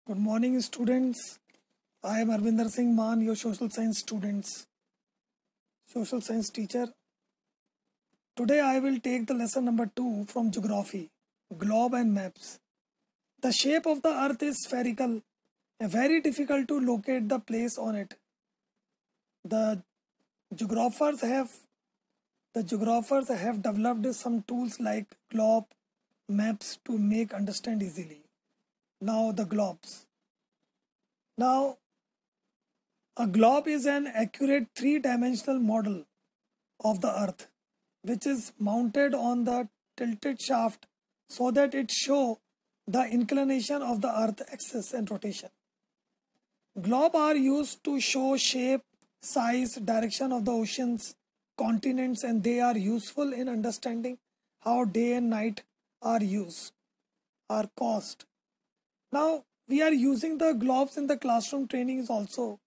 Good morning, students. I am Arvinder Singh Maan, your social science teacher. Today I will take the lesson number 2 from geography, globe and maps. The shape of the earth is spherical and very difficult to locate the place on it. The geographers have developed some tools like globe, maps to make understand easily. Now the globes. Now a globe is an accurate three-dimensional model of the earth which is mounted on the tilted shaft so that it show the inclination of the earth axis and rotation. Globes are used to show shape, size, direction of the oceans, continents, and they are useful in understanding how day and night are caused. Now we are using the globes in the classroom trainings also.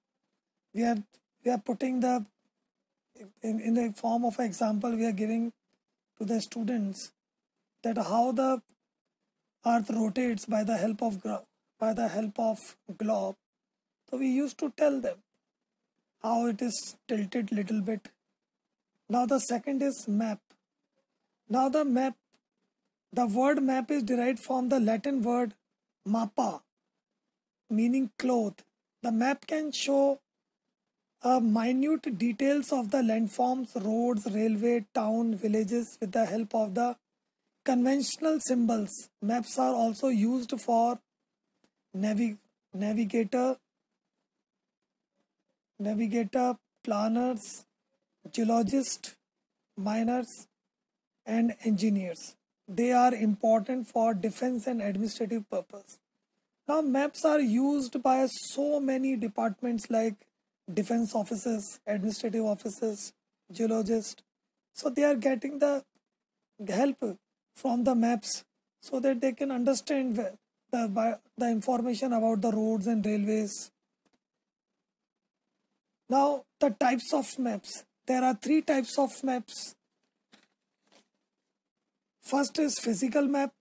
We are putting the in the form of an example we are giving to the students that how the earth rotates by the help of globe. So we used to tell them how it is tilted little bit. Now the second is map. Now the word map is derived from the Latin word mappa, meaning cloth. The map can show minute details of the landforms, roads, railway, town, villages with the help of the conventional symbols. Maps are also used for navigator, planners, geologists, miners, and engineers. They are important for defense and administrative purpose. Now maps are used by so many departments like defense offices, administrative offices, geologists. So they are getting the help from the maps so that they can understand the information about the roads and railways. Now the types of maps. There are 3 types of maps. First is physical map.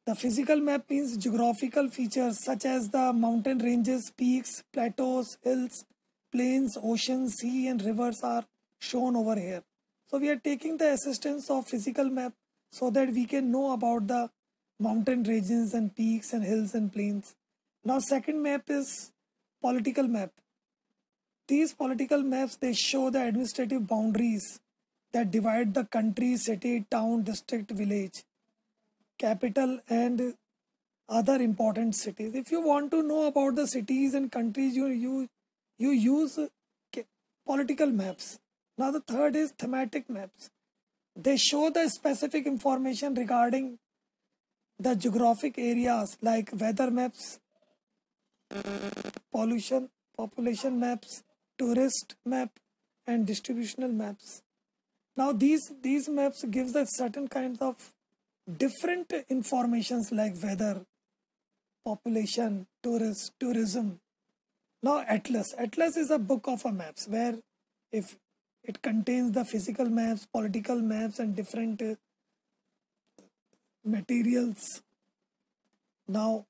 The physical map means geographical features such as the mountain ranges, peaks, plateaus, hills, plains, oceans, sea and rivers are shown over here. So we are taking the assistance of physical map so that we can know about the mountain regions and peaks and hills and plains. Now second map is political map. These political maps, they show the administrative boundaries that divide the country, city, town, district, village, capital and other important cities. If you want to know about the cities and countries, you use political maps. Now the third is thematic maps. They show the specific information regarding the geographic areas like weather maps, population maps, tourist map and distributional maps. Now these maps gives us certain kinds of different informations like weather, population, tourism. Now Atlas is a book of maps where if it contains the physical maps, political maps and different materials. Now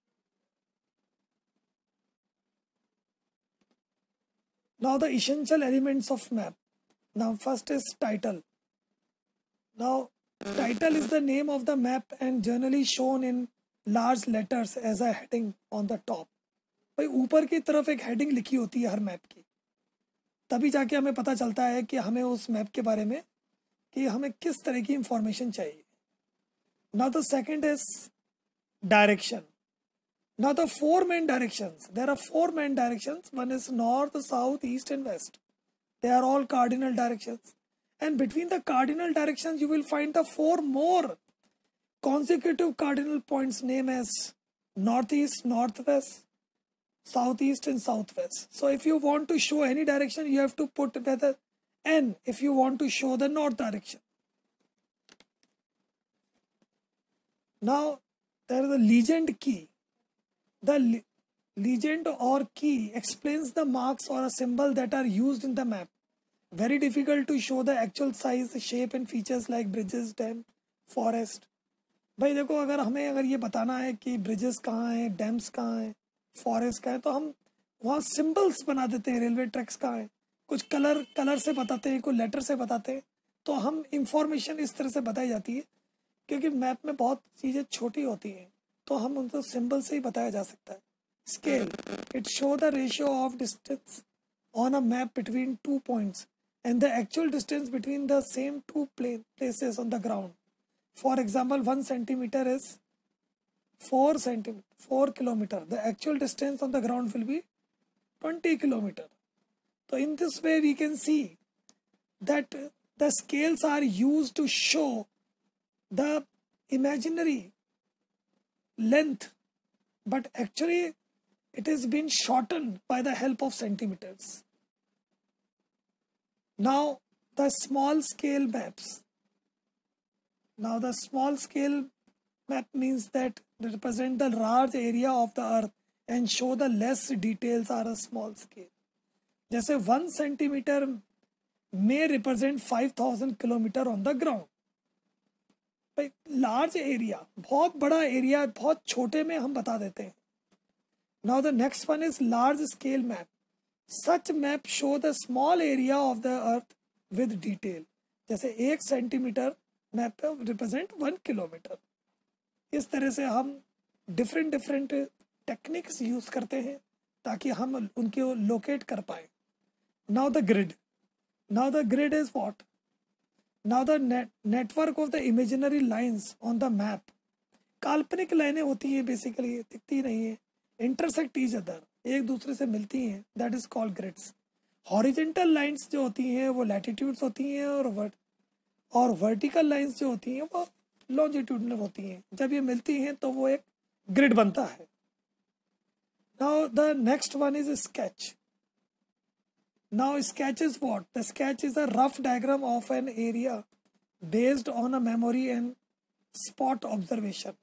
the essential elements of map. Now first is title. Now title is the name of the map and generally shown in large letters as a heading on the top. भाई ऊपर की तरफ एक heading लिखी होती है हर map की, तभी जाके हमें पता चलता है कि हमें उस मैप के बारे में कि हमें किस तरह की इंफॉर्मेशन चाहिए. Now the second is direction. Now the 4 main directions. There are 4 main directions. One is north, south, east and west. They are all cardinal directions. And between the cardinal directions, you will find the 4 more consecutive cardinal points named as northeast, northwest, southeast and southwest. So if you want to show any direction, you have to put whether N if you want to show the north direction. Now there is a legend key. The legend or key explains the marks or a symbol that are used in the map. Very difficult to show the actual size, shape and features like bridges, dam, forest. भाई देखो, अगर ये बताना है कि bridges कहाँ हैं, dams कहाँ हैं, फॉरेस्ट कहाँ है, तो हम वहाँ सिंबल्स बना देते हैं, रेलवे ट्रैक्स कहाँ है, कुछ कलर से बताते हैं, कोई लेटर से बताते हैं, तो हम इंफॉर्मेशन इस तरह से बताई जाती है। क्योंकि मैप में बहुत चीज़ें छोटी होती हैं, तो हम उनको सिंबल से ही बताया जा सकता है। Scale, it show the ratio of distance on a map between two points and the actual distance between the same two places on the ground. For example, 1 centimeter is 4 kilometer. The actual distance on the ground will be 20 kilometer. So in this way, we can see that the scales are used to show the imaginary length, but actually it has been shortened by the help of centimeters. Now the small scale maps. Now the small scale map means that they represent the large area of the earth and show the less details are a small scale. जैसे 1 centimeter may represent 5,000 kilometer on the ground. भाई large area, बहुत बड़ा area बहुत छोटे में हम बता देते हैं. Now the next one is large scale map. Such map show the small area of the earth with detail. जैसे 1 सेंटीमीटर मैप पे रिप्रेजेंट 1 किलोमीटर. इस तरह से हम डिफरेंट टेक्निक्स यूज करते हैं ताकि हम उनको लोकेट कर पाए. Now the grid. Now the grid is what? Now the network of the imaginary lines on the map. काल्पनिक लाइनें होती हैं, बेसिकली दिखती नहीं है, इंटरसेक्ट ईच अदर, एक दूसरे से मिलती हैं, that is called grids. Horizontal lines जो होती हैं वो लैटिट्यूड्स होती हैं, और वर्टिकल लाइंस जो होती हैं वो लॉन्जिट्यूडनल होती हैं. जब ये मिलती हैं तो वो एक ग्रिड बनता है. Now the next one is sketch. Now sketch is what? The sketch is a rough diagram of an area based on a memory and spot observation.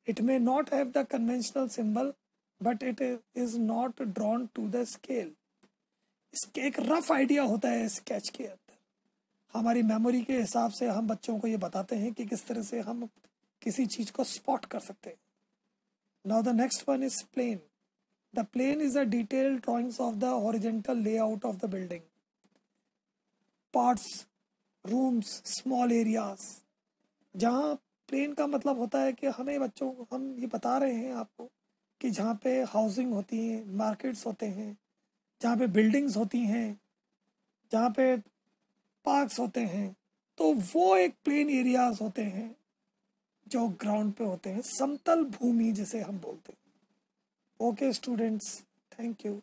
It may not have the conventional symbol, but it is not drawn to the scale. इसके एक rough idea होता है sketch के अंदर. हमारी memory के हिसाब से हम बच्चों को ये बताते हैं कि किस तरह से हम किसी चीज़ को स्पॉट कर सकते हैं. Now the next one is plan. The plan is a detailed drawings of the horizontal layout of the building. Parts, rooms, small areas. जहाँ प्लेन का मतलब होता है कि हमें बच्चों को हम ये बता रहे हैं आपको कि जहाँ पे हाउसिंग होती है, मार्केट्स होते हैं, जहाँ पे बिल्डिंग्स होती हैं, जहाँ पे पार्क्स होते हैं, तो वो एक प्लेन एरियाज होते हैं जो ग्राउंड पे होते हैं, समतल भूमि जिसे हम बोलते हैं. Okay students, thank you.